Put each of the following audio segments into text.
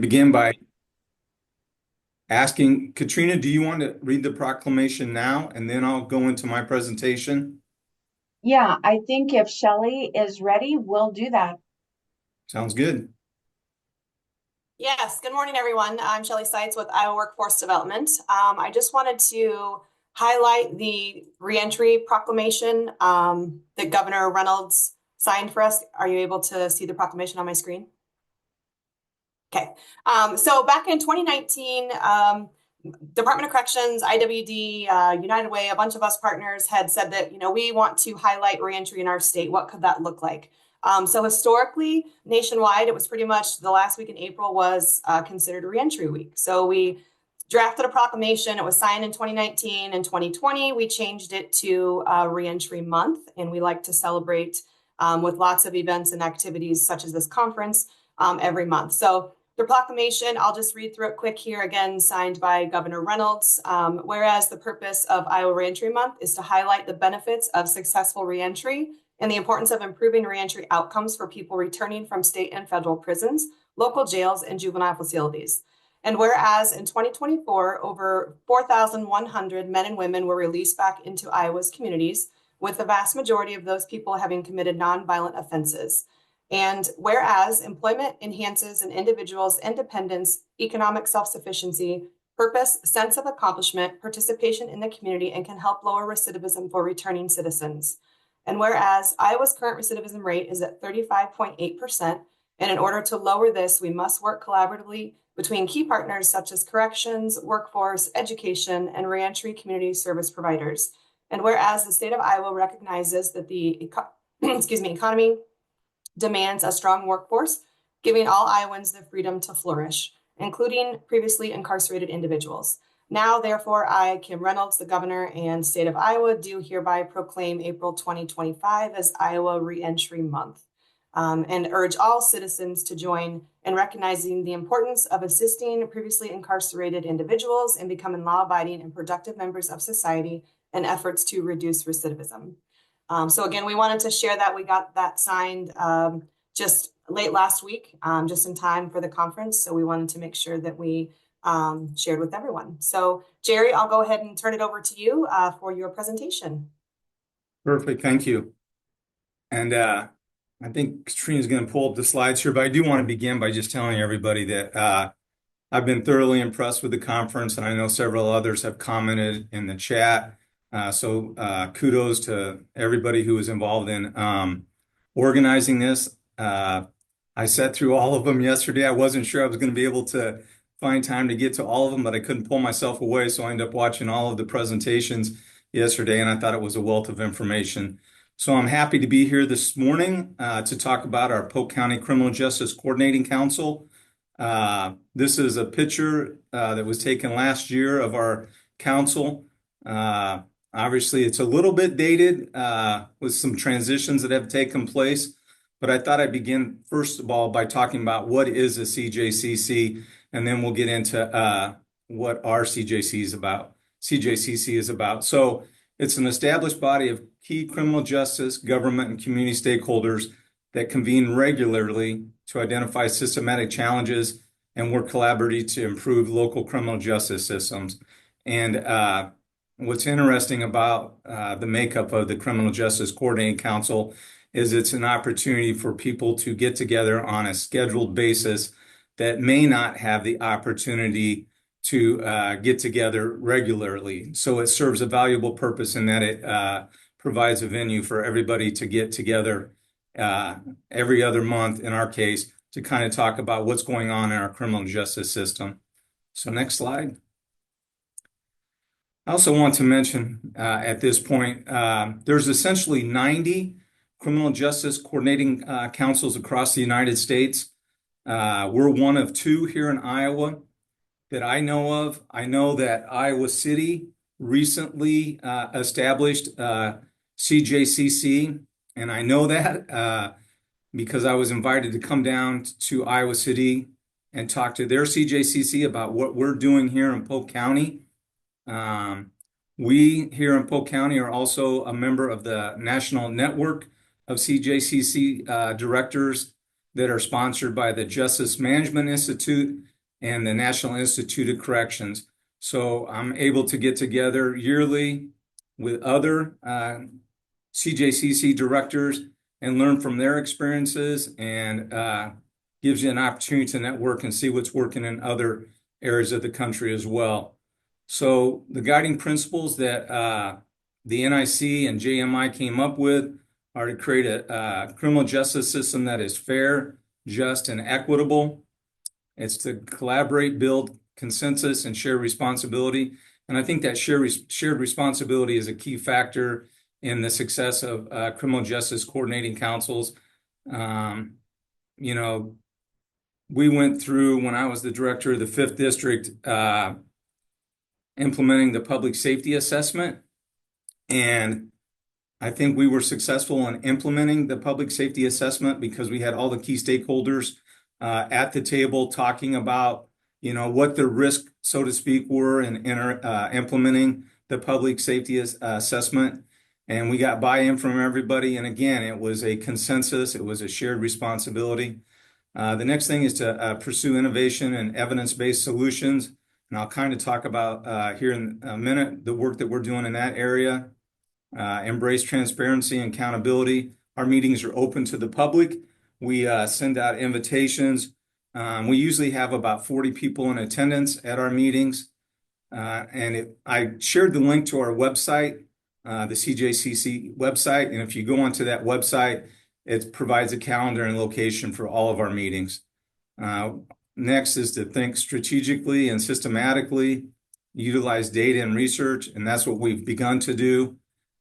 begin by asking Katrina, do you want to read the proclamation now, and then I'll go into my presentation? Yeah, I think if Shelley is ready, we'll do that. Sounds good. Yes, good morning, everyone. I'm Shelley Seitz with Iowa Workforce Development. I just wanted to highlight the reentry proclamation that Governor Reynolds signed for us. Are you able to see the proclamation on my screen? Okay, so back in 2019, Department of Corrections, IWD, United Way, a bunch of us partners had said that, we want to highlight reentry in our state. What could that look like? So historically, nationwide, it was pretty much the last week in April was considered a reentry week. So we drafted a proclamation. It was signed in 2019 and 2020. We changed it to Reentry Month, and we like to celebrate with lots of events and activities such as this conference every month. So the proclamation, I'll just read through it quick here, again, signed by Governor Reynolds. Whereas the purpose of Iowa Reentry Month is to highlight the benefits of successful reentry and the importance of improving reentry outcomes for people returning from state and federal prisons, local jails, and juvenile facilities. And whereas in 2024, over 4,100 men and women were released back into Iowa's communities, with the vast majority of those people having committed nonviolent offenses. And whereas employment enhances an individual's independence, economic self-sufficiency, purpose, sense of accomplishment, participation in the community, and can help lower recidivism for returning citizens. And whereas Iowa's current recidivism rate is at 35.8%, and in order to lower this, we must work collaboratively between key partners such as corrections, workforce, education, and reentry community service providers. And whereas the state of Iowa recognizes that the economy demands a strong workforce, giving all Iowans the freedom to flourish, including previously incarcerated individuals. Now, therefore, I, Kim Reynolds, the governor and state of Iowa, do hereby proclaim April 2025 as Iowa Reentry Month, and urge all citizens to join in recognizing the importance of assisting previously incarcerated individuals and becoming law-abiding and productive members of society in efforts to reduce recidivism. So again, we wanted to share that. We got that signed just late last week, just in time for the conference. So we wanted to make sure that we shared with everyone. So Jerry, I'll go ahead and turn it over to you for your presentation. Perfect, thank you. And I think Katrina's going to pull up the slides here, but I do want to begin by just telling everybody that I've been thoroughly impressed with the conference, and I know several others have commented in the chat. So kudos to everybody who was involved in organizing this. I sat through all of them yesterday. I wasn't sure I was going to be able to find time to get to all of them, but I couldn't pull myself away. So I ended up watching all of the presentations yesterday, and I thought it was a wealth of information. So I'm happy to be here this morning to talk about our Polk County Criminal Justice Coordinating Council. This is a picture that was taken last year of our council. Obviously, it's a little bit dated with some transitions that have taken place, but I thought I'd begin, first of all, by talking about what is a CJCC, and then we'll get into what our CJCC is about. So it's an established body of key criminal justice, government, and community stakeholders that convene regularly to identify systematic challenges and work collaboratively to improve local criminal justice systems. And what's interesting about the makeup of the Criminal Justice Coordinating Council is it's an opportunity for people to get together on a scheduled basis that may not have the opportunity to get together regularly. So it serves a valuable purpose in that it provides a venue for everybody to get together every other month, in our case, to kind of talk about what's going on in our criminal justice system. So next slide. I also want to mention at this point, there's essentially 90 criminal justice coordinating councils across the United States. We're one of two here in Iowa that I know of. I know that Iowa City recently established CJCC, and I know that because I was invited to come down to Iowa City and talk to their CJCC about what we're doing here in Polk County. We here in Polk County are also a member of the national network of CJCC directors that are sponsored by the Justice Management Institute and the National Institute of Corrections. So I'm able to get together yearly with other CJCC directors and learn from their experiences, and gives you an opportunity to network and see what's working in other areas of the country as well. So the guiding principles that the NIC and JMI came up with are to create a criminal justice system that is fair, just, and equitable. It's to collaborate, build consensus, and share responsibility. And I think that shared responsibility is a key factor in the success of criminal justice coordinating councils. You know, we went through, when I was the director of the 5th District, implementing the public safety assessment. And I think we were successful in implementing the public safety assessment because we had all the key stakeholders at the table talking about, you know, what the risk, so to speak, were in implementing the public safety assessment. And we got buy-in from everybody. And again, it was a consensus. It was a shared responsibility. The next thing is to pursue innovation and evidence-based solutions. And I'll kind of talk about here in a minute the work that we're doing in that area. Embrace transparency and accountability. Our meetings are open to the public. We send out invitations. We usually have about 40 people in attendance at our meetings. I shared the link to our website, the CJCC website. And if you go onto that website, it provides a calendar and location for all of our meetings. Next is to think strategically and systematically, utilize data and research, and that's what we've begun to do,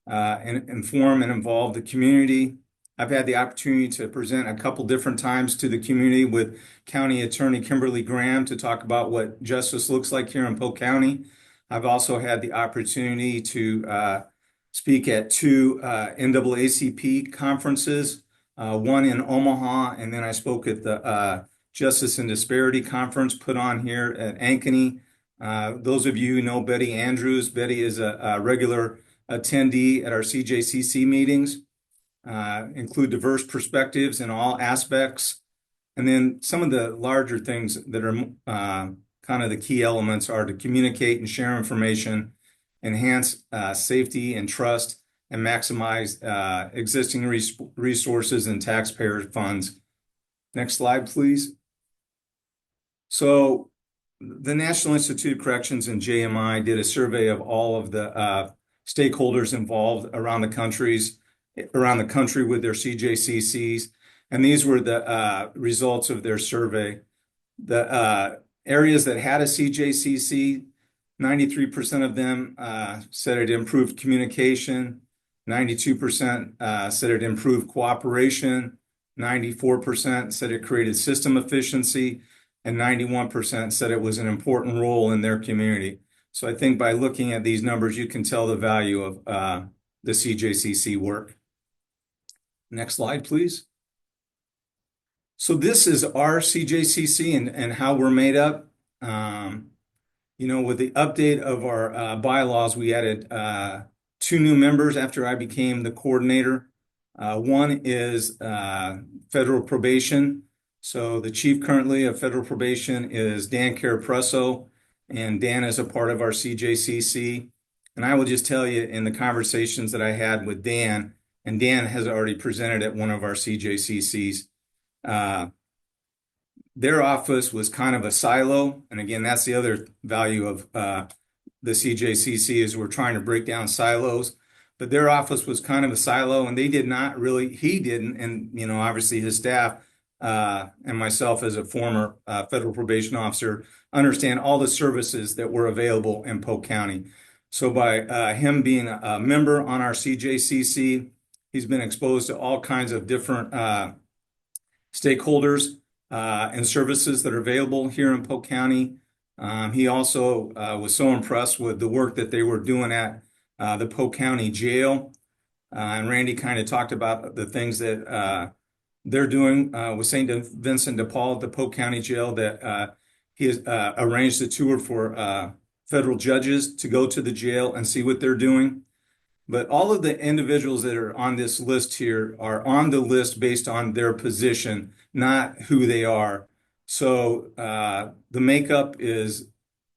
and inform and involve the community. I've had the opportunity to present a couple different times to the community with County Attorney Kimberly Graham to talk about what justice looks like here in Polk County. I've also had the opportunity to speak at 2 NAACP conferences, one in Omaha, and then I spoke at the Justice and Disparity Conference put on here at Ankeny. Those of you who know Betty Andrews, Betty is a regular attendee at our CJCC meetings, include diverse perspectives in all aspects. And then some of the larger things that are kind of the key elements are to communicate and share information, enhance safety and trust, and maximize existing resources and taxpayer funds. Next slide, please. So the National Institute of Corrections and JMI did a survey of all of the stakeholders involved around the country with their CJCCs. And these were the results of their survey. The areas that had a CJCC, 93% of them said it improved communication, 92% said it improved cooperation, 94% said it created system efficiency, and 91% said it was an important role in their community. So I think by looking at these numbers, you can tell the value of the CJCC work. Next slide, please. So this is our CJCC and how we're made up. You know, with the update of our bylaws, we added 2 new members after I became the coordinator. One is federal probation. So the chief currently of federal probation is Dan Carapresso, and Dan is a part of our CJCC. And I will just tell you, in the conversations that I had with Dan, and Dan has already presented at one of our CJCCs, their office was kind of a silo. And again, that's the other value of the CJCC is we're trying to break down silos. But their office was kind of a silo, and they did not really, he didn't, and you know, obviously his staff and myself as a former federal probation officer understand all the services that were available in Polk County. So by him being a member on our CJCC, he's been exposed to all kinds of different stakeholders and services that are available here in Polk County. He also was so impressed with the work that they were doing at the Polk County Jail. And Randy kind of talked about the things that they're doing with St. Vincent de Paul at the Polk County Jail, that he has arranged a tour for federal judges to go to the jail and see what they're doing. But all of the individuals that are on this list here are on the list based on their position, not who they are. So the makeup is,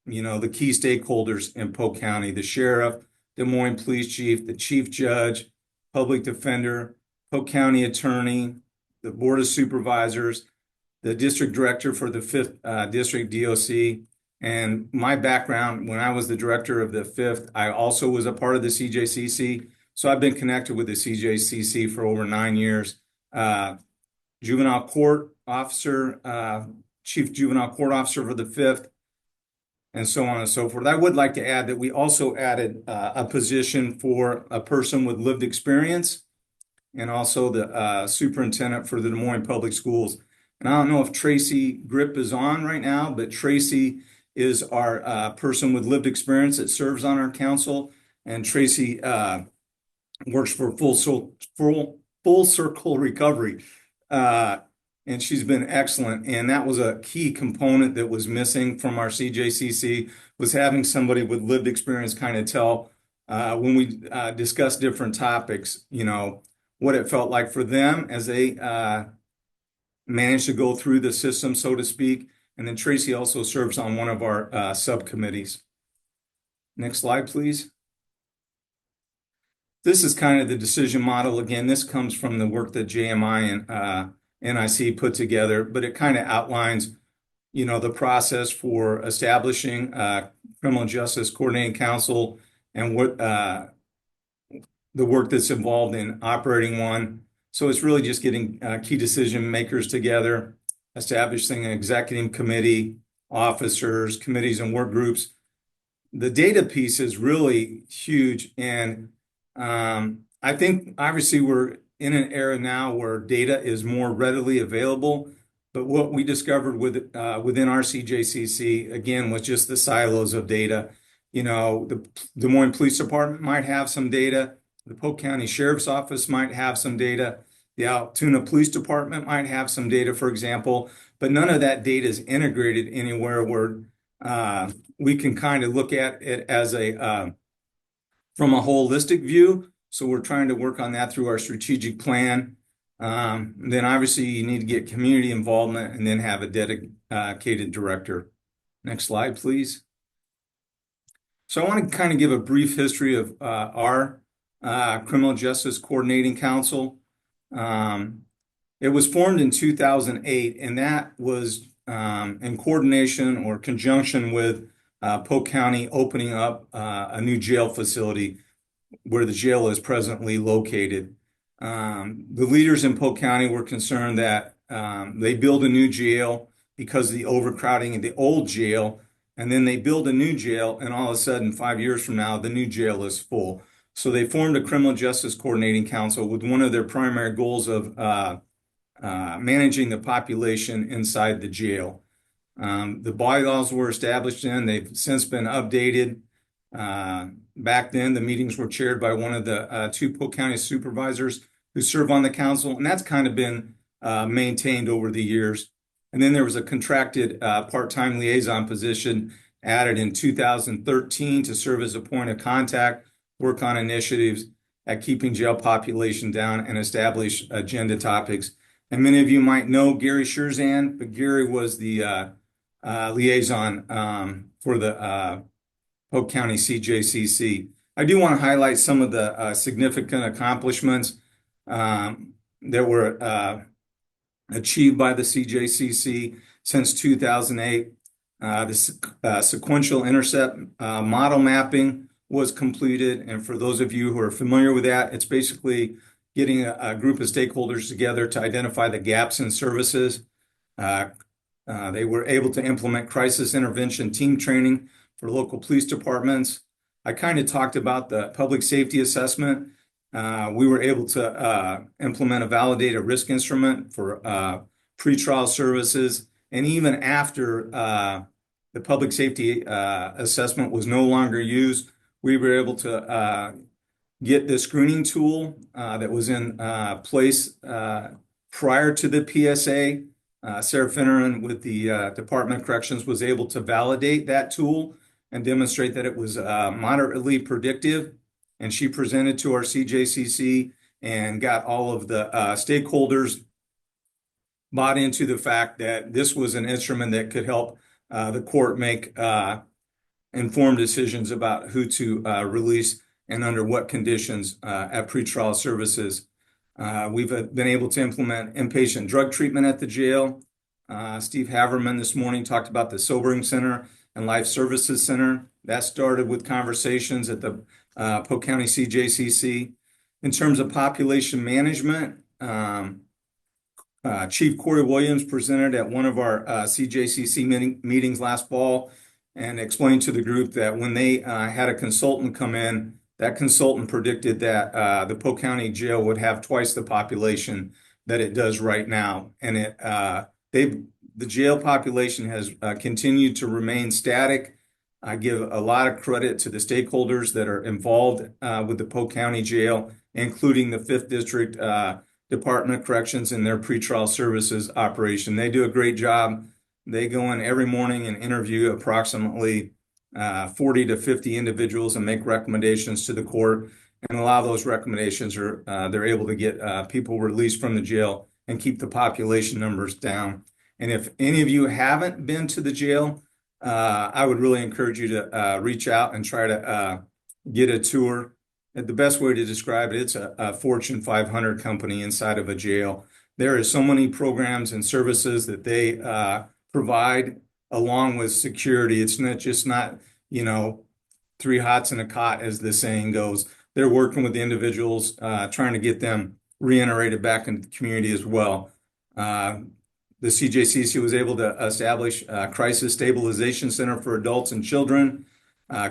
the key stakeholders in Polk County: the sheriff, Des Moines police chief, the chief judge, public defender, Polk County attorney, the board of supervisors, the district director for the 5th district DOC. And my background, when I was the director of the 5th, I also was a part of the CJCC. So I've been connected with the CJCC for over 9 years. Juvenile court officer, chief juvenile court officer for the 5th, and so on and so forth. I would like to add that we also added a position for a person with lived experience, and also the superintendent for the Des Moines Public Schools. And I don't know if Tracy Grip is on right now, but Tracy is our person with lived experience that serves on our council. And Tracy works for Full Circle Recovery. And she's been excellent. And that was a key component that was missing from our CJCC, was having somebody with lived experience kind of tell when we discuss different topics, what it felt like for them as they managed to go through the system, so to speak. And then Tracy also serves on one of our subcommittees. Next slide, please. This is kind of the decision model. Again, this comes from the work that JMI and NIC put together, but it kind of outlines, the process for establishing Criminal Justice Coordinating Council and what the work that's involved in operating one. So it's really just getting key decision makers together, establishing an executive committee, officers, committees, and work groups. The data piece is really huge. And I think obviously we're in an era now where data is more readily available. But what we discovered within our CJCC, again, was just the silos of data. The Des Moines Police Department might have some data. The Polk County Sheriff's Office might have some data. The Altoona Police Department might have some data, for example, but none of that data is integrated anywhere where we can kind of look at it as from a holistic view. So we're trying to work on that through our strategic plan. Then obviously you need to get community involvement and then have a dedicated director. Next slide, please. So I want to kind of give a brief history of our Criminal Justice Coordinating Council. It was formed in 2008, and that was in coordination or conjunction with Polk County opening up a new jail facility where the jail is presently located. The leaders in Polk County were concerned that they build a new jail because of the overcrowding in the old jail, and then they build a new jail, and all of a sudden, 5 years from now, the new jail is full. So they formed a Criminal Justice Coordinating Council with one of their primary goals of managing the population inside the jail. The bylaws were established in, they've since been updated. Back then, the meetings were chaired by one of the 2 Polk County supervisors who serve on the council, and that's kind of been maintained over the years. And then there was a contracted part-time liaison position added in 2013 to serve as a point of contact, work on initiatives at keeping jail population down, and establish agenda topics. And many of you might know Gary Sherzan, but Gary was the liaison for the Polk County CJCC. I do want to highlight some of the significant accomplishments that were achieved by the CJCC since 2008. The sequential intercept model mapping was completed. And for those of you who are familiar with that, it's basically getting a group of stakeholders together to identify the gaps in services. They were able to implement crisis intervention team training for local police departments. I kind of talked about the public safety assessment. We were able to implement a validated risk instrument for pretrial services. And even after the public safety assessment was no longer used, we were able to get the screening tool that was in place prior to the PSA. Sarah Finneran with the Department of Corrections was able to validate that tool and demonstrate that it was moderately predictive. And she presented to our CJCC and got all of the stakeholders bought into the fact that this was an instrument that could help the court make informed decisions about who to release and under what conditions at pretrial services. We've been able to implement inpatient drug treatment at the jail. Steve Haverman this morning talked about the Sobering Center and Life Services Center. That started with conversations at the Polk County CJCC. In terms of population management, Chief Corey Williams presented at one of our CJCC meetings last fall and explained to the group that when they had a consultant come in, that consultant predicted that the Polk County Jail would have twice the population that it does right now. And the jail population has continued to remain static. I give a lot of credit to the stakeholders that are involved with the Polk County Jail, including the 5th District Department of Corrections and their pretrial services operation. They do a great job. They go in every morning and interview approximately 40 to 50 individuals and make recommendations to the court. And a lot of those recommendations are they're able to get people released from the jail and keep the population numbers down. And if any of you haven't been to the jail, I would really encourage you to reach out and try to get a tour. The best way to describe it, it's a Fortune 500 company inside of a jail. There are so many programs and services that they provide along with security. It's not, three hots and a cot, as the saying goes. They're working with the individuals, trying to get them reintegrated back into the community as well. The CJCC was able to establish a crisis stabilization center for adults and children,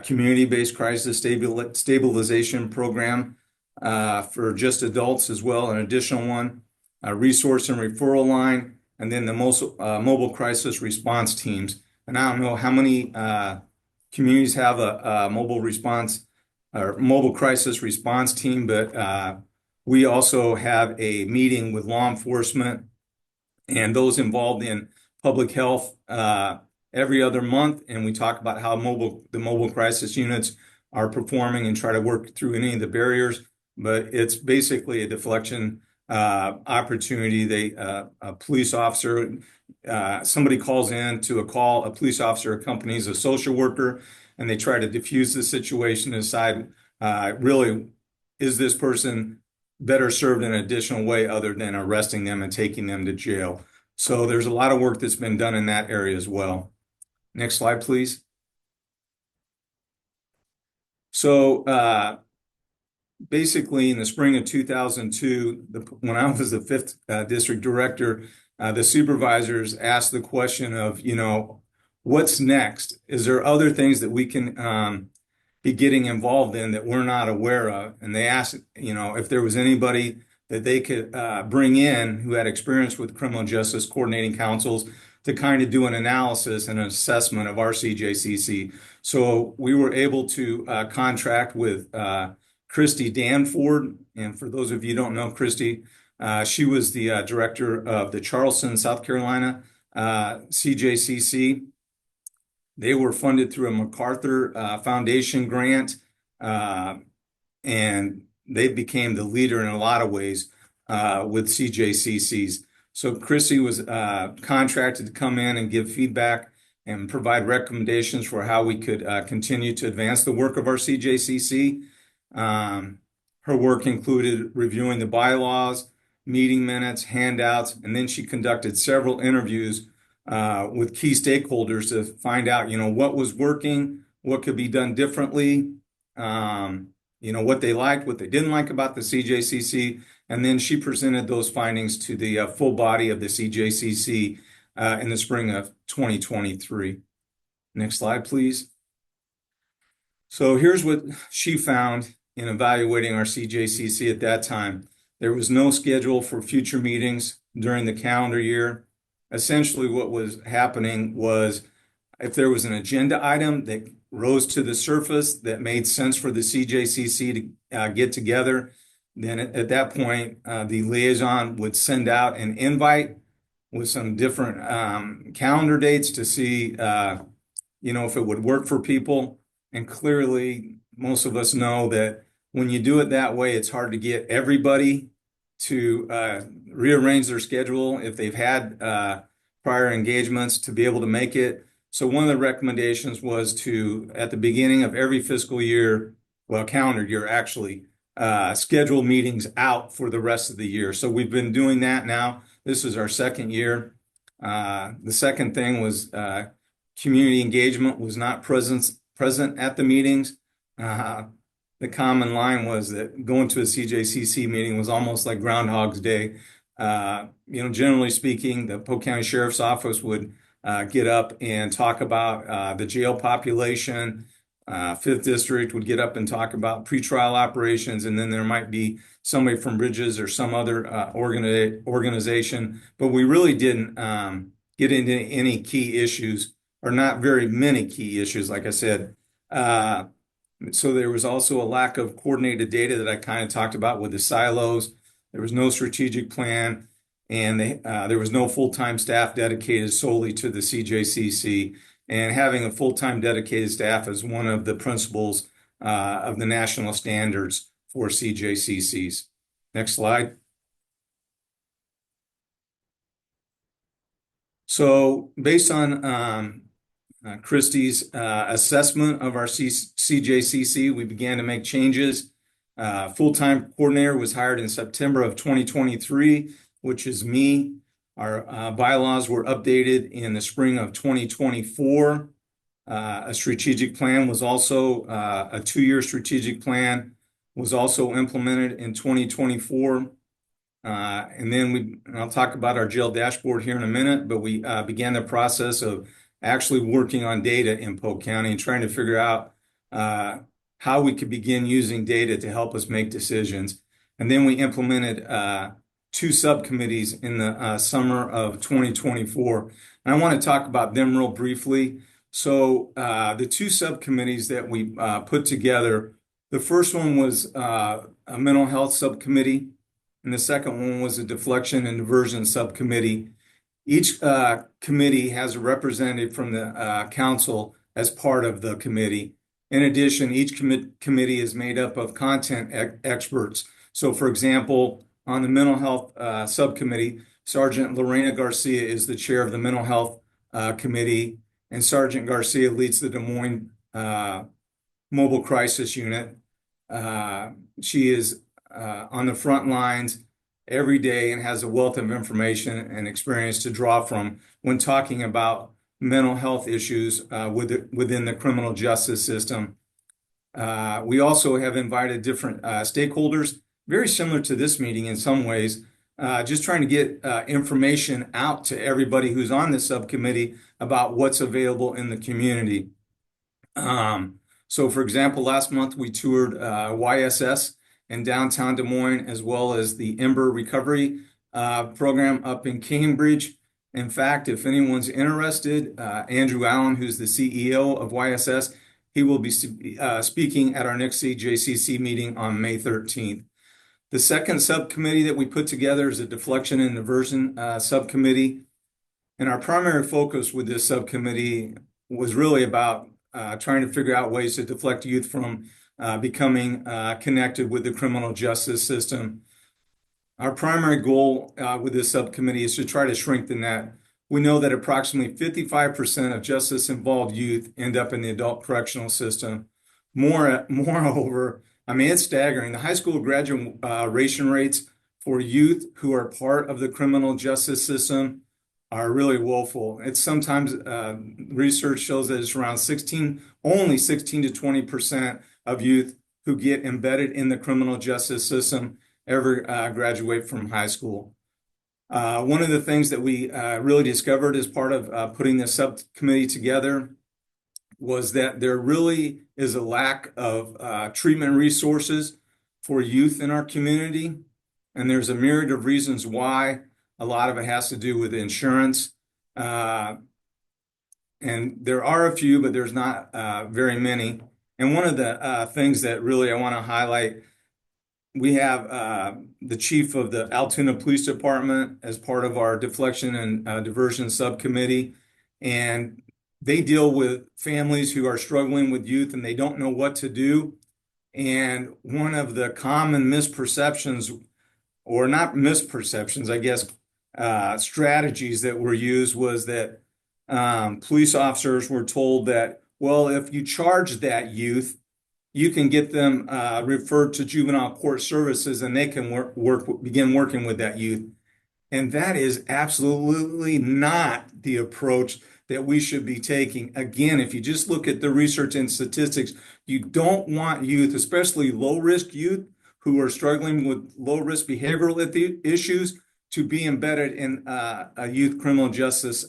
community-based crisis stabilization program for just adults as well, an additional one, a resource and referral line, and then the mobile crisis response teams. And I don't know how many communities have a mobile response or mobile crisis response team, but we also have a meeting with law enforcement and those involved in public health every other month, and we talk about how the mobile crisis units are performing and try to work through any of the barriers. But it's basically a deflection opportunity. A police officer, somebody calls in to a call, a police officer accompanies a social worker, and they try to diffuse the situation and decide, really, is this person better served in an additional way other than arresting them and taking them to jail? So there's a lot of work that's been done in that area as well. Next slide, please. So basically in the spring of 2002, when I was the 5th District Director, the supervisors asked the question of, what's next? Is there other things that we can be getting involved in that we're not aware of? And they asked, if there was anybody that they could bring in who had experience with criminal justice coordinating councils to kind of do an analysis and an assessment of our CJCC. So we were able to contract with Christy Danford. And for those of you who don't know Christy, she was the director of the Charleston, South Carolina CJCC. They were funded through a MacArthur Foundation grant, and they became the leader in a lot of ways with CJCCs. So Chrissy was contracted to come in and give feedback and provide recommendations for how we could continue to advance the work of our CJCC. Her work included reviewing the bylaws, meeting minutes, handouts, and then she conducted several interviews with key stakeholders to find out, what was working, what could be done differently, what they liked, what they didn't like about the CJCC. And then she presented those findings to the full body of the CJCC in the spring of 2023. Next slide, please. So here's what she found in evaluating our CJCC at that time. There was no schedule for future meetings during the calendar year. Essentially, what was happening was if there was an agenda item that rose to the surface that made sense for the CJCC to get together, then at that point, the liaison would send out an invite with some different calendar dates to see, if it would work for people. And clearly, most of us know that when you do it that way, it's hard to get everybody to rearrange their schedule if they've had prior engagements to be able to make it. So one of the recommendations was to, at the beginning of every fiscal year, well, calendar year actually, schedule meetings out for the rest of the year. So we've been doing that now. This is our second year. The second thing was community engagement was not present at the meetings. The common line was that going to a CJCC meeting was almost like Groundhog's Day. Generally speaking, the Polk County Sheriff's Office would get up and talk about the jail population. Fifth District would get up and talk about pretrial operations, and then there might be somebody from Bridges or some other organization. But we really didn't get into any key issues, or not very many key issues, like I said. So there was also a lack of coordinated data that I kind of talked about with the silos. There was no strategic plan, and there was no full-time staff dedicated solely to the CJCC. And having a full-time dedicated staff is one of the principles of the national standards for CJCCs. Next slide. So based on Christie's assessment of our CJCC, we began to make changes. Full-time coordinator was hired in September of 2023, which is me. Our bylaws were updated in the spring of 2024. A strategic plan was also, a 2-year strategic plan was also implemented in 2024. And then I'll talk about our jail dashboard here in a minute, but we began the process of actually working on data in Polk County and trying to figure out how we could begin using data to help us make decisions. And then we implemented 2 subcommittees in the summer of 2024. And I want to talk about them real briefly. So the 2 subcommittees that we put together, the first one was a mental health subcommittee, and the second one was a deflection and diversion subcommittee. Each committee has a representative from the council as part of the committee. In addition, each committee is made up of content experts. So for example, on the mental health subcommittee, Sergeant Lorena Garcia is the chair of the mental health committee, and Sergeant Garcia leads the Des Moines Mobile Crisis Unit. She is on the front lines every day and has a wealth of information and experience to draw from when talking about mental health issues within the criminal justice system. We also have invited different stakeholders, very similar to this meeting in some ways, just trying to get information out to everybody who's on this subcommittee about what's available in the community. So for example, last month we toured YSS in downtown Des Moines, as well as the Ember Recovery program up in Cambridge. In fact, if anyone's interested, Andrew Allen, who's the CEO of YSS, he will be speaking at our next CJCC meeting on May 13th. The second subcommittee that we put together is a deflection and diversion subcommittee. And our primary focus with this subcommittee was really about trying to figure out ways to deflect youth from becoming connected with the criminal justice system. Our primary goal with this subcommittee is to try to strengthen that. We know that approximately 55% of justice-involved youth end up in the adult correctional system. Moreover, I mean, it's staggering. The high school graduation rates for youth who are part of the criminal justice system are really woeful. It's sometimes research shows that it's around only 16 to 20% of youth who get embedded in the criminal justice system ever graduate from high school. One of the things that we really discovered as part of putting this subcommittee together was that there really is a lack of treatment resources for youth in our community. And there's a myriad of reasons why. A lot of it has to do with insurance. And there are a few, but there's not very many. And one of the things that really I want to highlight, we have the chief of the Altoona Police Department as part of our deflection and diversion subcommittee. And they deal with families who are struggling with youth and they don't know what to do. And one of the common misperceptions or not misperceptions, I guess, strategies that were used was that police officers were told that, well, if you charge that youth, you can get them referred to juvenile court services and they can begin working with that youth. And that is absolutely not the approach that we should be taking. Again, if you just look at the research and statistics, you don't want youth, especially low-risk youth who are struggling with low-risk behavioral issues, to be embedded in a youth criminal justice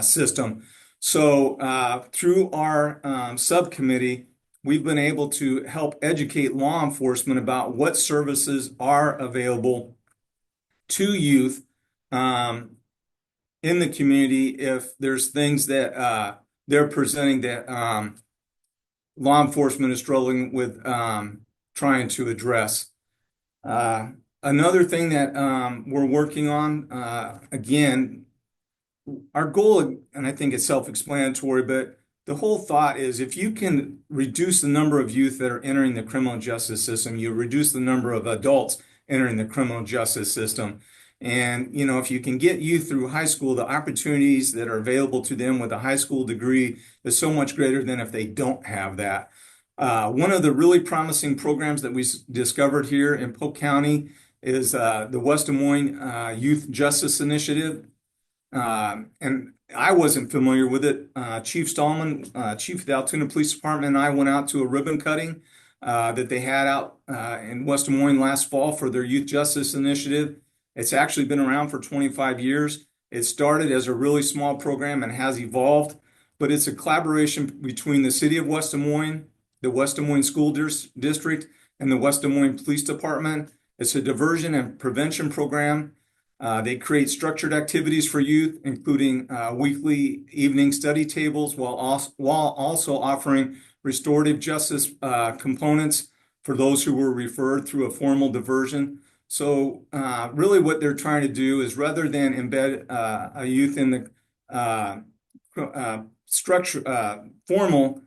system. So through our subcommittee, we've been able to help educate law enforcement about what services are available to youth in the community if there's things that they're presenting that law enforcement is struggling with trying to address. Another thing that we're working on, again, our goal, and I think it's self-explanatory, but the whole thought is if you can reduce the number of youth that are entering the criminal justice system, you reduce the number of adults entering the criminal justice system. And, you know, if you can get youth through high school, the opportunities that are available to them with a high school degree is so much greater than if they don't have that. One of the really promising programs that we discovered here in Polk County is the West Des Moines Youth Justice Initiative. And I wasn't familiar with it. Chief Stallman, Chief of the Altoona Police Department, and I went out to a ribbon cutting that they had out in West Des Moines last fall for their Youth Justice Initiative. It's actually been around for 25 years. It started as a really small program and has evolved, but it's a collaboration between the City of West Des Moines, the West Des Moines School District, and the West Des Moines Police Department. It's a diversion and prevention program. They create structured activities for youth, including weekly evening study tables, while also offering restorative justice components for those who were referred through a formal diversion. So really what they're trying to do is, rather than embed a youth in the formal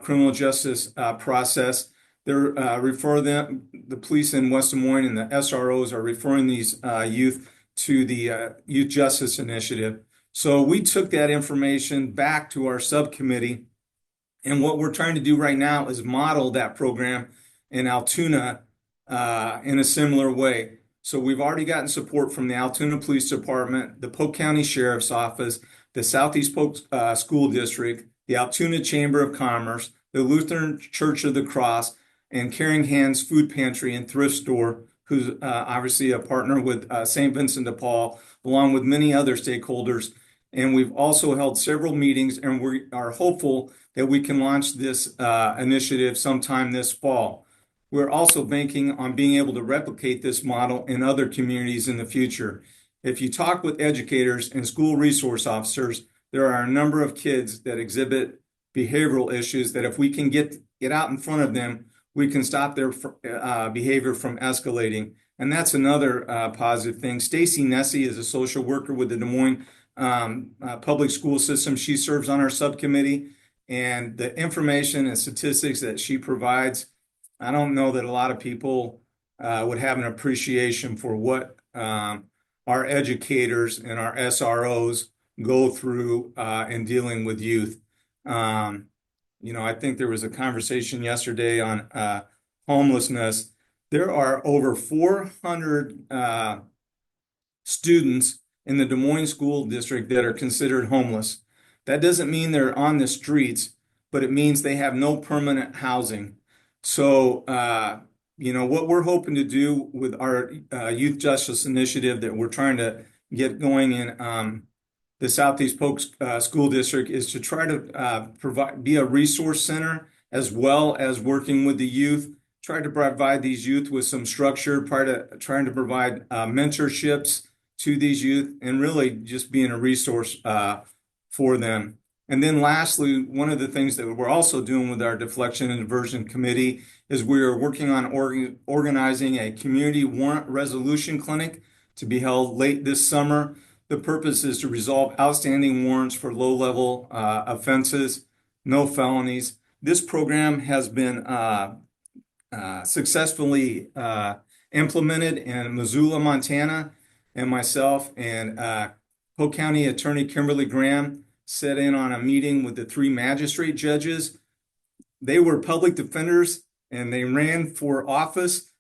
criminal justice process, they're the police in West Des Moines and the SROs are referring these youth to the Youth Justice Initiative. So we took that information back to our subcommittee, and what we're trying to do right now is model that program in Altoona in a similar way. So we've already gotten support from the Altoona Police Department, the Polk County Sheriff's Office, the Southeast Polk School District, the Altoona Chamber of Commerce, the Lutheran Church of the Cross, and Caring Hands Food Pantry and Thrift Store, who's obviously a partner with St. Vincent de Paul, along with many other stakeholders. And we've also held several meetings, and we are hopeful that we can launch this initiative sometime this fall. We're also banking on being able to replicate this model in other communities in the future. If you talk with educators and school resource officers, there are a number of kids that exhibit behavioral issues that if we can get out in front of them, we can stop their behavior from escalating. And that's another positive thing. Stacy Nessie is a social worker with the Des Moines public school system. She serves on our subcommittee, and the information and statistics that she provides, I don't know that a lot of people would have an appreciation for what our educators and our SROs go through in dealing with youth. You know, I think there was a conversation yesterday on homelessness. There are over 400 students in the Des Moines School District that are considered homeless. That doesn't mean they're on the streets, but it means they have no permanent housing. So, you know, what we're hoping to do with our Youth Justice Initiative that we're trying to get going in the Southeast Polk School District is to try to be a resource center, as well as working with the youth, try to provide these youth with some structure, trying to provide mentorships to these youth, and really just being a resource for them. And then lastly, one of the things that we're also doing with our Deflection and Diversion Committee is we are working on organizing a community warrant resolution clinic to be held late this summer. The purpose is to resolve outstanding warrants for low-level offenses, no felonies. This program has been successfully implemented in Missoula, Montana, and myself and Polk County Attorney Kimberly Graham sat in on a meeting with the three magistrate judges. They were public defenders and they ran for office,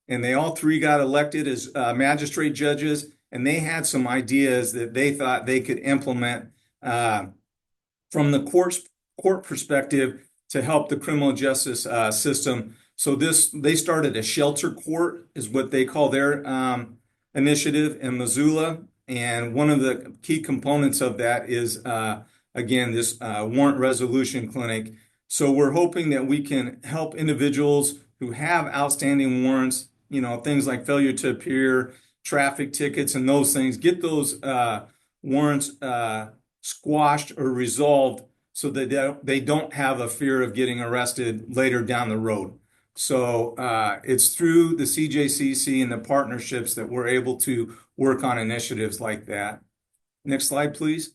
and they all three got elected as magistrate judges, and they had some ideas that they thought they could implement from the court perspective to help the criminal justice system. So they started a shelter court, is what they call their initiative in Missoula. And one of the key components of that is, again, this warrant resolution clinic. So we're hoping that we can help individuals who have outstanding warrants, things like failure to appear, traffic tickets, and those things, get those warrants squashed or resolved so that they don't have a fear of getting arrested later down the road. So it's through the CJCC and the partnerships that we're able to work on initiatives like that. Next slide, please.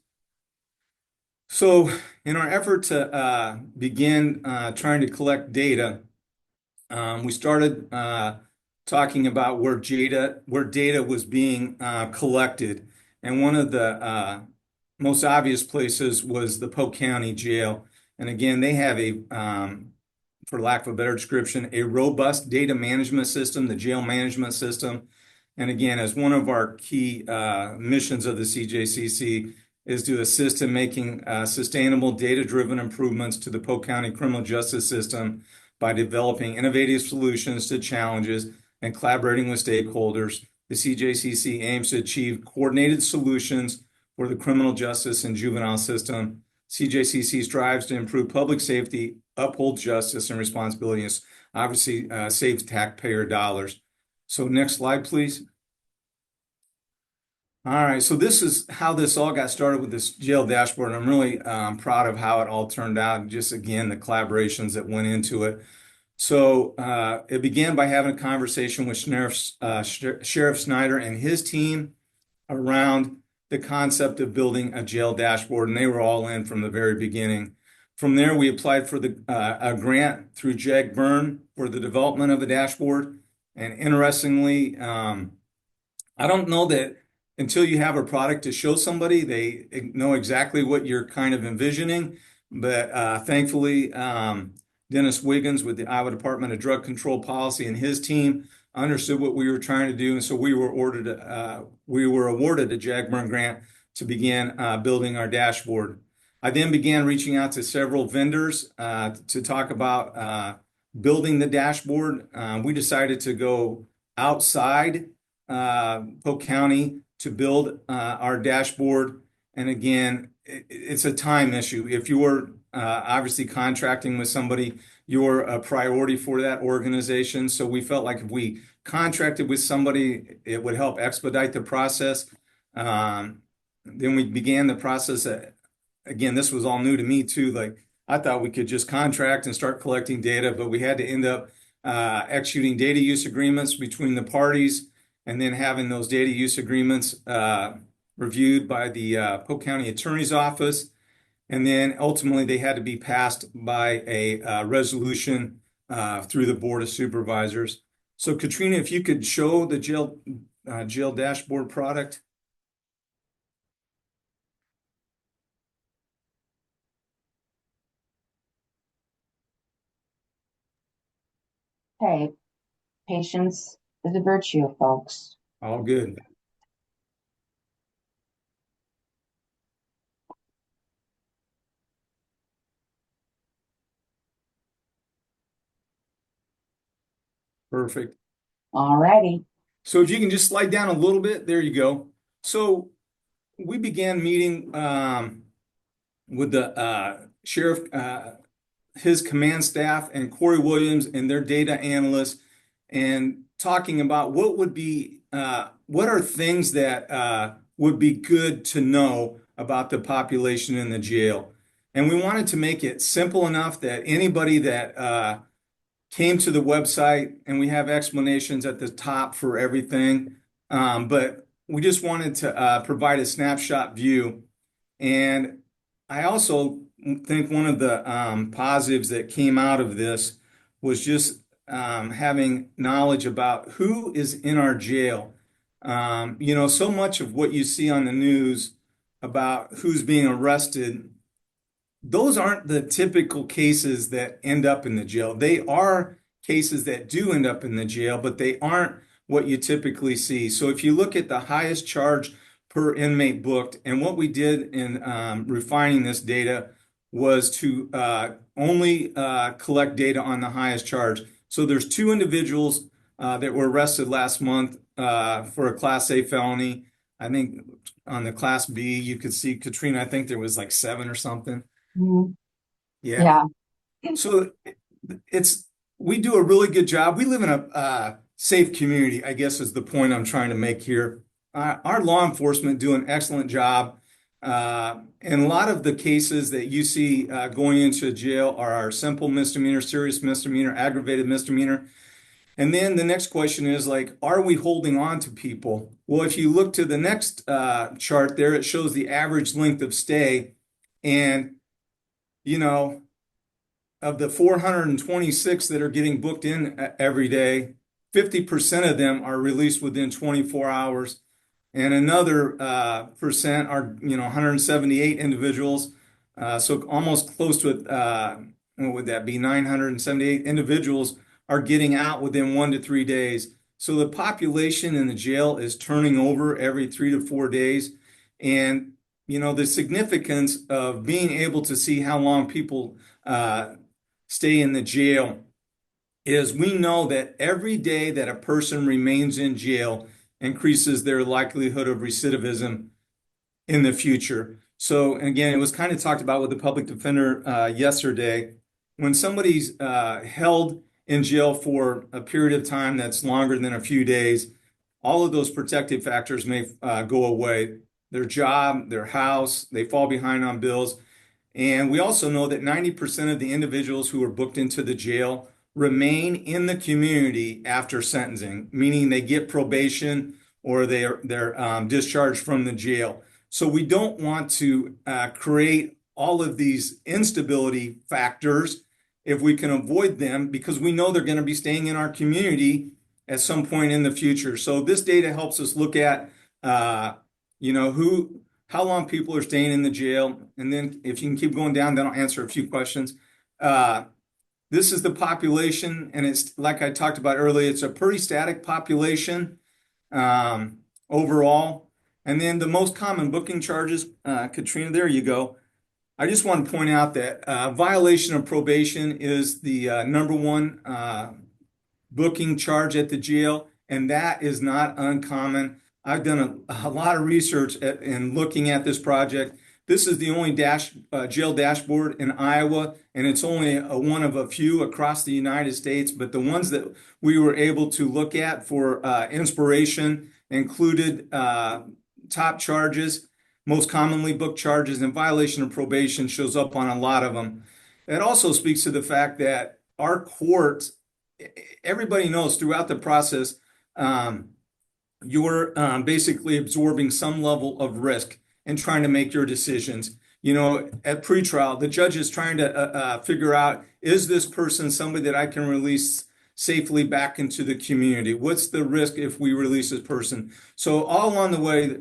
So in our effort to begin trying to collect data, we started talking about where data was being collected. And one of the most obvious places was the Polk County Jail. And again, they have for lack of a better description, a robust data management system, the jail management system. And again, as one of our key missions of the CJCC is to assist in making sustainable data-driven improvements to the Polk County criminal justice system by developing innovative solutions to challenges and collaborating with stakeholders. The CJCC aims to achieve coordinated solutions for the criminal justice and juvenile system. CJCC strives to improve public safety, uphold justice and responsibility, and obviously save taxpayer dollars. So next slide, please. All right, so this is how this all got started with this jail dashboard, and I'm really proud of how it all turned out, and just again, the collaborations that went into it. So it began by having a conversation with Sheriff Snyder and his team around the concept of building a jail dashboard, and they were all in from the very beginning. From there, we applied for a grant through JAG Byrne for the development of a dashboard. And interestingly, I don't know that until you have a product to show somebody, they know exactly what you're kind of envisioning. But thankfully, Dennis Wiggins with the Iowa Department of Drug Control Policy and his team understood what we were trying to do, and so we were awarded a JAG Byrne grant to begin building our dashboard. I then began reaching out to several vendors to talk about building the dashboard. We decided to go outside Polk County to build our dashboard, and again, it's a time issue. If you're obviously contracting with somebody, you're a priority for that organization. So we felt like if we contracted with somebody, it would help expedite the process. Then we began the process. Again, this was all new to me too. Like I thought we could just contract and start collecting data, but we had to end up executing data use agreements between the parties, and then having those data use agreements reviewed by the Polk County Attorney's Office. And then ultimately they had to be passed by a resolution through the Board of Supervisors. So Katrina, if you could show the jail dashboard product. Okay, patience is a virtue, folks. All good. Perfect. All righty. So if you can just slide down a little bit, there you go. So we began meeting with the sheriff, his command staff, and Corey Williams and their data analysts, and talking about what are things that would be good to know about the population in the jail. And we wanted to make it simple enough that anybody that came to the website, and we have explanations at the top for everything, but we just wanted to provide a snapshot view. And I also think one of the positives that came out of this was just having knowledge about who is in our jail. So much of what you see on the news about who's being arrested, those aren't the typical cases that end up in the jail. They are cases that do end up in the jail, but they aren't what you typically see. So if you look at the highest charge per inmate booked, and what we did in refining this data was to only collect data on the highest charge. So there's two individuals that were arrested last month for a Class A felony. I think on the Class B, you could see, Katrina, I think there was like 7 or something. Mhm. Yeah. Yeah. So we do a really good job. We live in a safe community, I guess is the point I'm trying to make here. Our law enforcement do an excellent job. And a lot of the cases that you see going into jail are our simple misdemeanor, serious misdemeanor, aggravated misdemeanor. And then the next question is like, are we holding on to people? Well, if you look to the next chart there, it shows the average length of stay. And, of the 426 that are getting booked in every day, 50% of them are released within 24 hours. And another percent are, 178 individuals. So almost close to what would that be? 978 individuals are getting out within 1 to 3 days. So the population in the jail is turning over every 3 to 4 days. And, the significance of being able to see how long people stay in the jail is we know that every day that a person remains in jail increases their likelihood of recidivism in the future. So again, it was kind of talked about with the public defender yesterday. When somebody's held in jail for a period of time that's longer than a few days, all of those protective factors may go away. Their job, their house, they fall behind on bills. And we also know that 90% of the individuals who are booked into the jail remain in the community after sentencing, meaning they get probation or they're discharged from the jail. So we don't want to create all of these instability factors if we can avoid them, because we know they're going to be staying in our community at some point in the future. So this data helps us look at, how long people are staying in the jail. And then if you can keep going down, then I'll answer a few questions. This is the population, and it's like I talked about earlier, it's a pretty static population overall. And then the most common booking charges, Katrina, there you go. I just want to point out that violation of probation is the number one booking charge at the jail, and that is not uncommon. I've done a lot of research in looking at this project. This is the only jail dashboard in Iowa, and it's only one of a few across the United States. But the ones that we were able to look at for inspiration included top charges, most commonly booked charges, and violation of probation shows up on a lot of them. It also speaks to the fact that our courts, everybody knows throughout the process, you're basically absorbing some level of risk and trying to make your decisions. At pretrial, the judge is trying to figure out, is this person somebody that I can release safely back into the community? What's the risk if we release this person? So all along the way,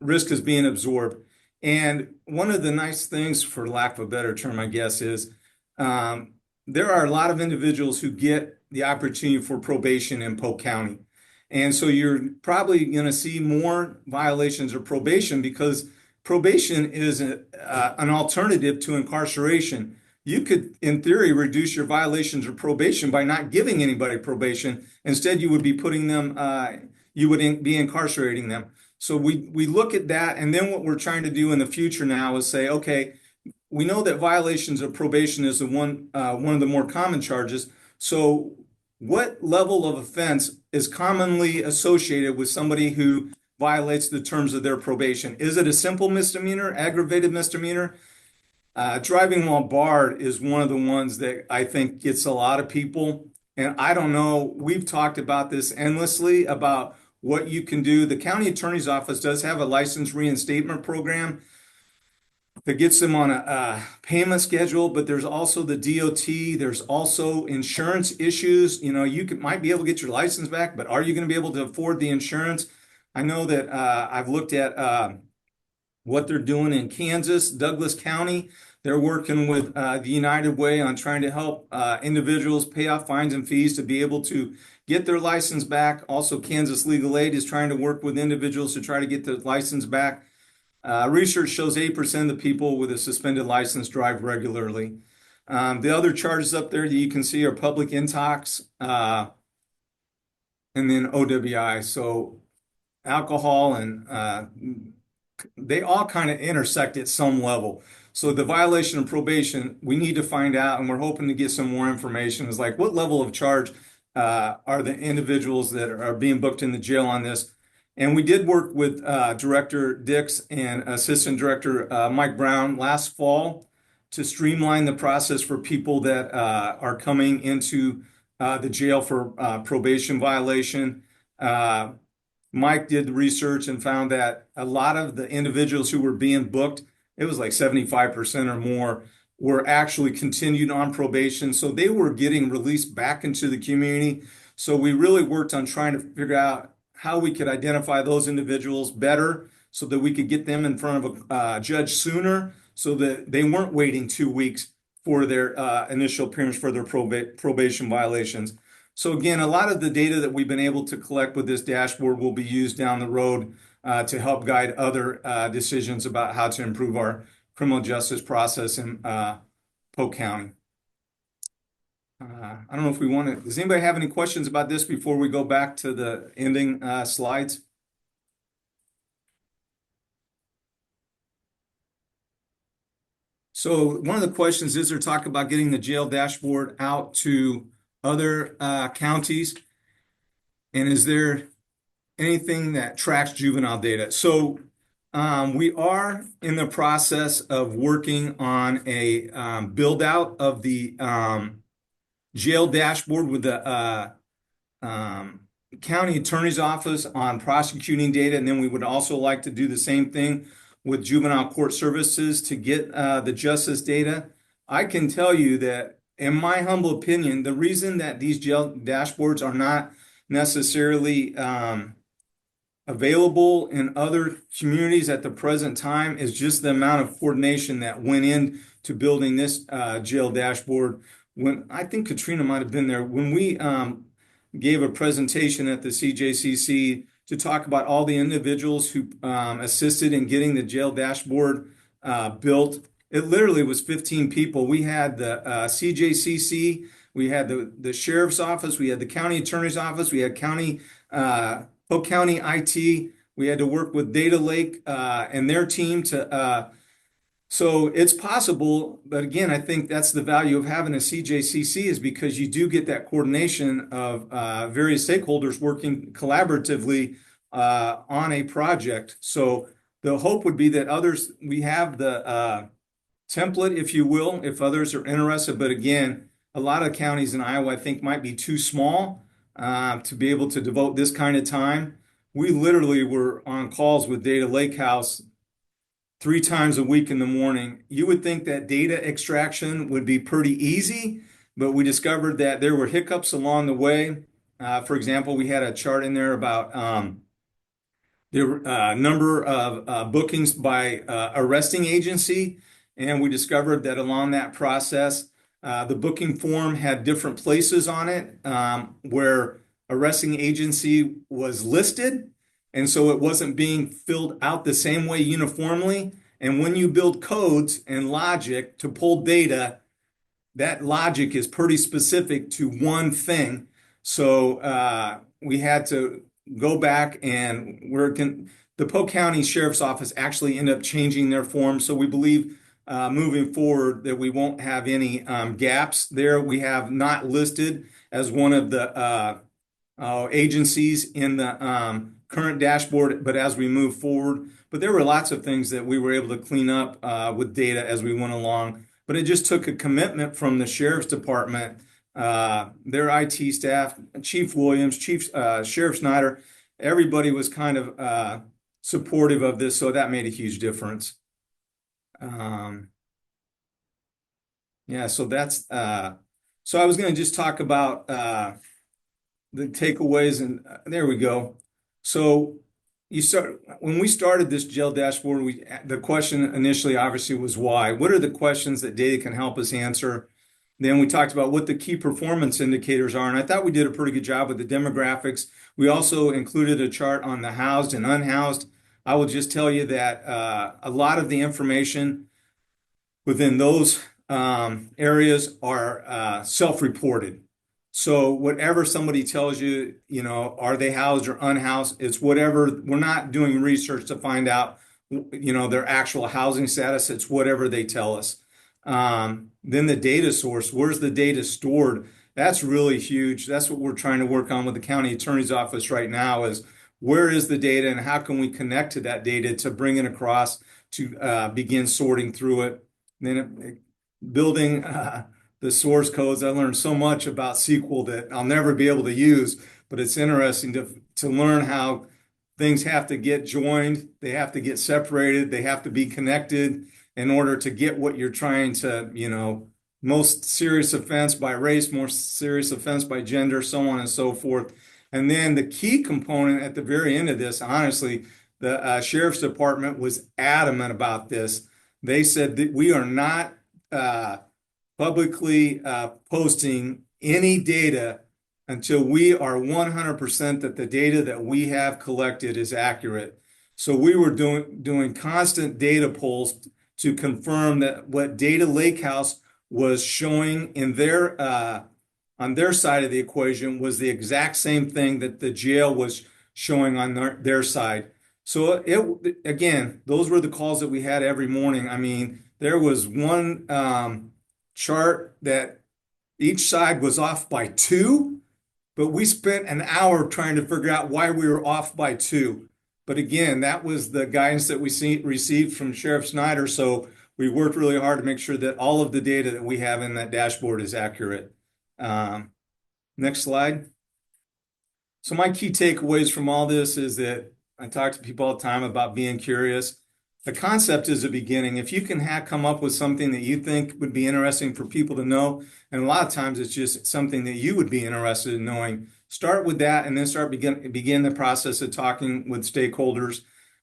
risk is being absorbed. And one of the nice things, for lack of a better term, I guess, is there are a lot of individuals who get the opportunity for probation in Polk County. And so you're probably going to see more violations of probation because probation is an alternative to incarceration. You could, in theory, reduce your violations of probation by not giving anybody probation. Instead, you would be putting them, you would be incarcerating them. So we look at that, and then what we're trying to do in the future now is say, okay, we know that violations of probation is one of the more common charges. So what level of offense is commonly associated with somebody who violates the terms of their probation? Is it a simple misdemeanor, aggravated misdemeanor? Driving while barred is one of the ones that I think gets a lot of people. And I don't know, we've talked about this endlessly about what you can do. The county attorney's office does have a license reinstatement program. that gets them on a payment schedule, but there's also the DOT. There's also insurance issues. You know, might be able to get your license back, but are you going to be able to afford the insurance? I know that I've looked at what they're doing in Kansas, Douglas County. They're working with the United Way on trying to help individuals pay off fines and fees to be able to get their license back. Also, Kansas Legal Aid is trying to work with individuals to try to get their license back. Research shows 8% of the people with a suspended license drive regularly. The other charges up there that you can see are public intox and then OWI. So alcohol and they all kind of intersect at some level. So the violation of probation, we need to find out, and we're hoping to get some more information. Is like, what level of charge are the individuals that are being booked in the jail on this? And we did work with Director Dix and Assistant Director Mike Brown last fall to streamline the process for people that are coming into the jail for probation violation. Mike did the research and found that a lot of the individuals who were being booked, it was like 75% or more, were actually continued on probation. So they were getting released back into the community. So we really worked on trying to figure out how we could identify those individuals better so that we could get them in front of a judge sooner so that they weren't waiting 2 weeks for their initial appearance for their probation violations. So again, a lot of the data that we've been able to collect with this dashboard will be used down the road to help guide other decisions about how to improve our criminal justice process in Polk County. I don't know if we want to, does anybody have any questions about this before we go back to the ending slides? So one of the questions is there talk about getting the jail dashboard out to other counties? And is there anything that tracks juvenile data? So we are in the process of working on a build out of the jail dashboard with the county attorney's office on prosecuting data. And then we would also like to do the same thing with juvenile court services to get the justice data. I can tell you that, in my humble opinion, the reason that these jail dashboards are not necessarily available in other communities at the present time is just the amount of coordination that went into building this jail dashboard. When I think Katrina might have been there when we gave a presentation at the CJCC to talk about all the individuals who assisted in getting the jail dashboard built. It literally was 15 people. We had the CJCC, we had the sheriff's office, we had the county attorney's office, we had Polk County IT. We had to work with Data Lake and their team to. So it's possible, but again, I think that's the value of having a CJCC is because you do get that coordination of various stakeholders working collaboratively on a project. So the hope would be that others, we have the template, if you will, if others are interested. But again, a lot of counties in Iowa, I think, might be too small to be able to devote this kind of time. We literally were on calls with Data Lake House 3 times a week in the morning. You would think that data extraction would be pretty easy, but we discovered that there were hiccups along the way. For example, we had a chart in there about the number of bookings by arresting agency, and we discovered that along that process, the booking form had different places on it where arresting agency was listed. And so it wasn't being filled out the same way uniformly. And when you build codes and logic to pull data, that logic is pretty specific to one thing. So we had to go back and the Polk County Sheriff's Office actually ended up changing their form. So we believe moving forward that we won't have any gaps there. We have not listed as one of the agencies in the current dashboard, but as we move forward, but there were lots of things that we were able to clean up with data as we went along. But it just took a commitment from the Sheriff's Department, their IT staff, Chief Williams, Sheriff Snyder. Everybody was kind of supportive of this, so that made a huge difference. Yeah, so that's so I was going to just talk about the takeaways, and there we go. So when we started this jail dashboard, the question initially obviously was why. What are the questions that data can help us answer? Then we talked about what the key performance indicators are, and I thought we did a pretty good job with the demographics. We also included a chart on the housed and unhoused. I will just tell you that a lot of the information within those areas are self-reported. So whatever somebody tells you, are they housed or unhoused? It's whatever. We're not doing research to find out, their actual housing status. It's whatever they tell us. Then the data source, where's the data stored? That's really huge. That's what we're trying to work on with the county attorney's office right now is where is the data and how can we connect to that data to bring it across to begin sorting through it. Then building the source codes. I learned so much about SQL that I'll never be able to use, but it's interesting to learn how things have to get joined, they have to get separated, they have to be connected in order to get what you're trying to, most serious offense by race, more serious offense by gender, so on and so forth. And then the key component at the very end of this, honestly, the sheriff's department was adamant about this. They said that we are not publicly posting any data until we are 100% that the data that we have collected is accurate. So we were doing constant data polls to confirm that what Data Lakehouse was showing in their on their side of the equation was the exact same thing that the jail was showing on their side. So again, those were the calls that we had every morning. I mean, there was one chart that each side was off by 2, but we spent an hour trying to figure out why we were off by 2. But again, that was the guidance that we received from Sheriff Snyder. So we worked really hard to make sure that all of the data that we have in that dashboard is accurate. Next slide. So my key takeaways from all this is that I talk to people all the time about being curious. The concept is a beginning. If you can come up with something that you think would be interesting for people to know, and a lot of times it's just something that you would be interested in knowing, start with that and then begin the process of talking with stakeholders.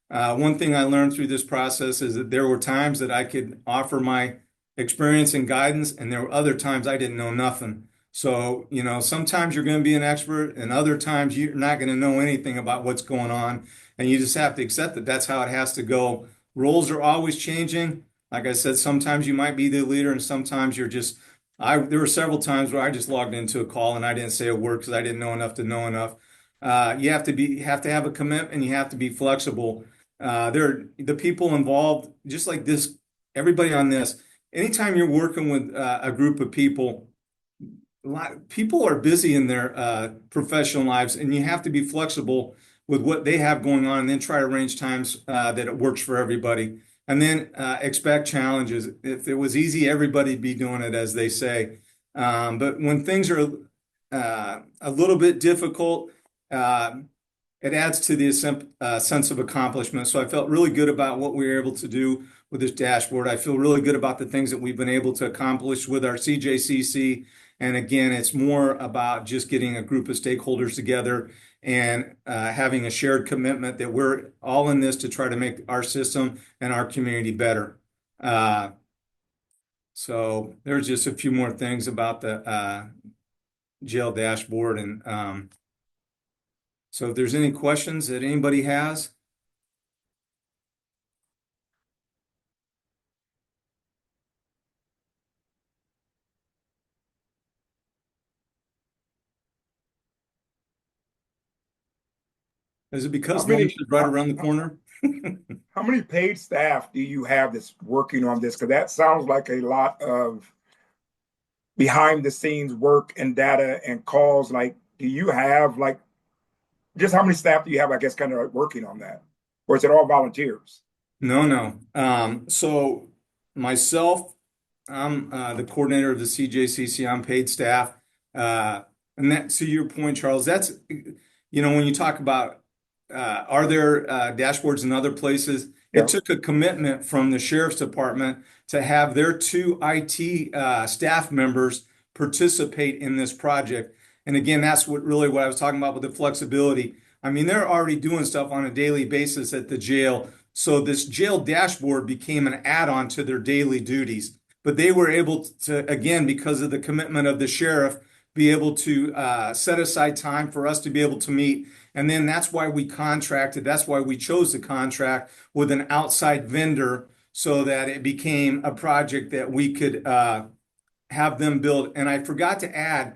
One thing I learned through this process is that there were times that I could offer my experience and guidance, and there were other times I didn't know nothing. So, sometimes you're going to be an expert, and other times you're not going to know anything about what's going on, and you just have to accept that that's how it has to go. Roles are always changing. Like I said, sometimes you might be the leader, and sometimes you're just. There were several times where I just logged into a call and I didn't say a word because I didn't know enough to know enough. You have to have a commitment, and you have to be flexible. The people involved, just like this, everybody on this. Anytime you're working with a group of people. People are busy in their professional lives, and you have to be flexible with what they have going on and then try to arrange times that it works for everybody. And then expect challenges. If it was easy, everybody'd be doing it, as they say. But when things are a little bit difficult, it adds to the sense of accomplishment. So I felt really good about what we were able to do with this dashboard. I feel really good about the things that we've been able to accomplish with our CJCC. And again, it's more about just getting a group of stakeholders together and having a shared commitment that we're all in this to try to make our system and our community better. So there's just a few more things about the jail dashboard. And so if there's any questions that anybody has. Is it because lunch is right around the corner? How many paid staff do you have that's working on this? Because that sounds like a lot of behind the scenes work and data and calls. Like, do you have just how many staff do you have, I guess, kind of working on that? Or is it all volunteers? No. So myself, I'm the coordinator of the CJCC. I'm paid staff. And that, to your point, Charles, that's, when you talk about, are there dashboards in other places? It Yeah. took a commitment from the sheriff's department to have their two IT staff members participate in this project. And again, that's what I was talking about with the flexibility. I mean, they're already doing stuff on a daily basis at the jail. So this jail dashboard became an add-on to their daily duties. But they were able to, again, because of the commitment of the sheriff, be able to set aside time for us to be able to meet. And then that's why we contracted, that's why we chose to contract with an outside vendor so that it became a project that we could have them build. And I forgot to add,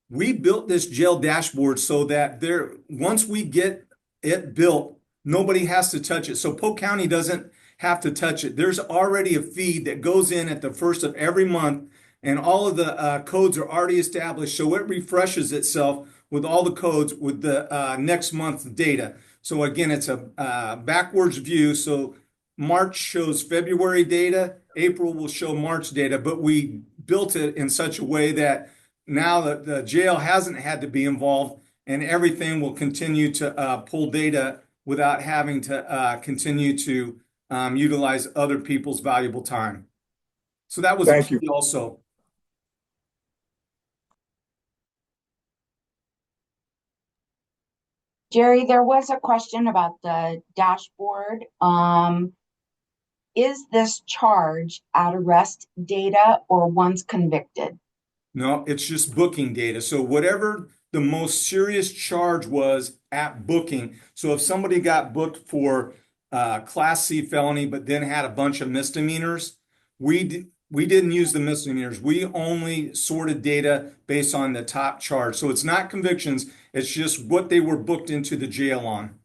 we built this jail dashboard so that once we get it built, nobody has to touch it. So Polk County doesn't have to touch it. There's already a feed that goes in at the first of every month, and all of the codes are already established. So it refreshes itself with all the codes with the next month's data. So again, it's a backwards view. So March shows February data, April will show March data, but we built it in such a way that now that the jail hasn't had to be involved, and everything will continue to pull data without having to continue to utilize other people's valuable time. So that was a Thank you. key also. Jerry, there was a question about the dashboard. Is this charge at arrest data or once convicted? No, it's just booking data. So whatever the most serious charge was at booking. So if somebody got booked for Class C felony, but then had a bunch of misdemeanors, we didn't use the misdemeanors. We only sorted data based on the top charge. So it's not convictions. It's just what they were booked into the jail on.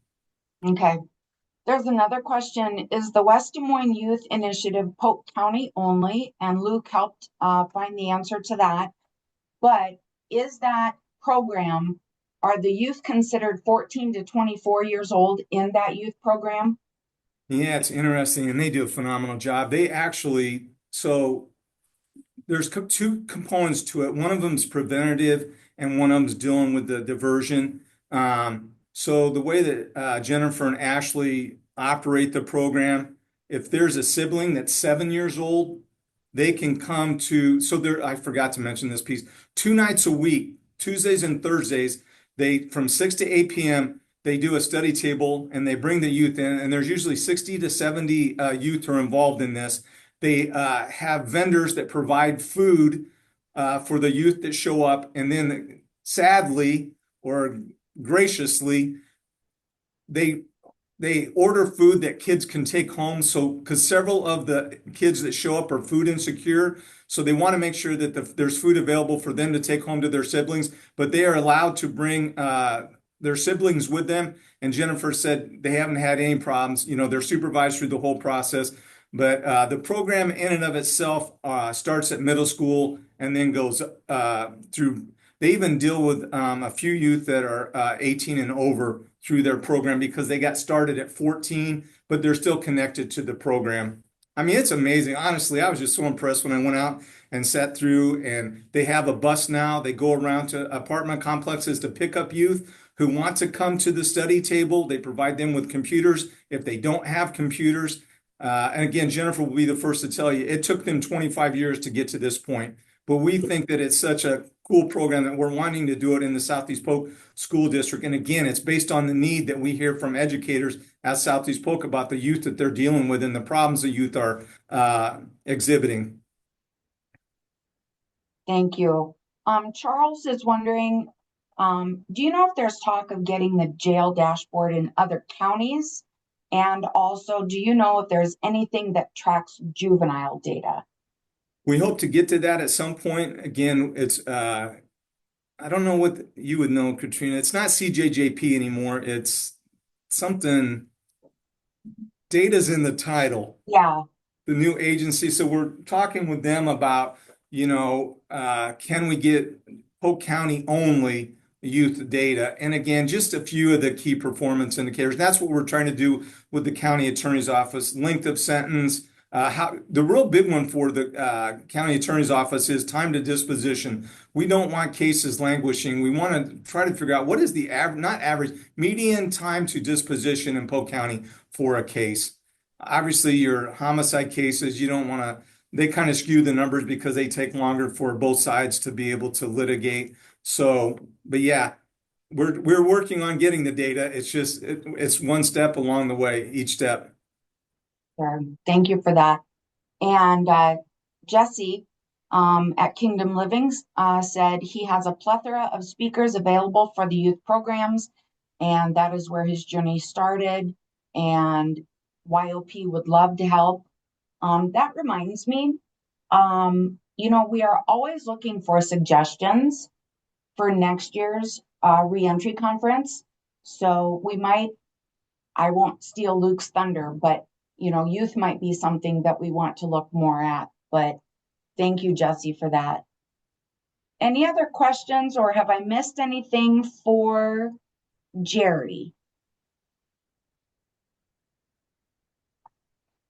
Okay. There's another question. Is the West Des Moines Youth Initiative Polk County only? And Luke helped find the answer to that. But is that program, are the youth considered 14 to 24 years old in that youth program? Yeah, it's interesting, and they do a phenomenal job. So there's two components to it. One of them is preventative, and one of them is dealing with the diversion. So the way that Jennifer and Ashley operate the program, if there's a sibling that's 7 years old, they can come to, I forgot to mention this piece, 2 nights a week, Tuesdays and Thursdays, from 6 to 8 p.m., they do a study table and they bring the youth in, and there's usually 60 to 70 youth are involved in this. They have vendors that provide food for the youth that show up, and then sadly or graciously, they order food that kids can take home. So, because several of the kids that show up are food insecure, so they want to make sure that there's food available for them to take home to their siblings, but they are allowed to bring their siblings with them. And Jennifer said they haven't had any problems. You know, they're supervised through the whole process. But the program in and of itself starts at middle school and then goes through. They even deal with a few youth that are 18 and over through their program because they got started at 14, but they're still connected to the program. I mean, it's amazing. Honestly, I was just so impressed when I went out and sat through, and they have a bus now. They go around to apartment complexes to pick up youth who want to come to the study table. They provide them with computers if they don't have computers. And again, Jennifer will be the first to tell you, it took them 25 years to get to this point. But we think that it's such a cool program that we're wanting to do it in the Southeast Polk School District. And again, it's based on the need that we hear from educators at Southeast Polk about the youth that they're dealing with and the problems the youth are exhibiting. Thank you. Charles is wondering, do you know if there's talk of getting the jail dashboard in other counties? And also, do you know if there's anything that tracks juvenile data? We hope to get to that at some point. Again, it's I don't know what you would know, Katrina. It's not CJJP anymore. It's something, data's in the title. Yeah. The new agency. So we're talking with them about, can we get Polk County only youth data? And again, just a few of the key performance indicators. That's what we're trying to do with the county attorney's office. Length of sentence. The real big one for the county attorney's office is time to disposition. We don't want cases languishing. We want to try to figure out what is the median time to disposition in Polk County for a case. Obviously, your homicide cases, you don't want to, they kind of skew the numbers because they take longer for both sides to be able to litigate. So, but yeah, we're working on getting the data. It's just it's one step along the way, each step. Sure. Thank you for that. And Jesse at Kingdom Livings said he has a plethora of speakers available for the youth programs, and that is where his journey started. And YOP would love to help. That reminds me, we are always looking for suggestions for next year's reentry conference. So I won't steal Luke's thunder, but youth might be something that we want to look more at. But thank you, Jesse, for that. Any other questions, or have I missed anything for Jerry?